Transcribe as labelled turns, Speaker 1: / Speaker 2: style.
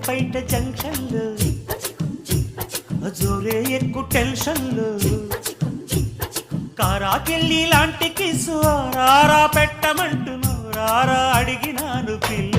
Speaker 1: బయట జంక్షన్లు జోరే ఎక్కువ టెన్షన్లు కారాకెళ్ళి లాంటి కిసు రారా పెట్టమంటును రారా అడిగినాను పిల్ల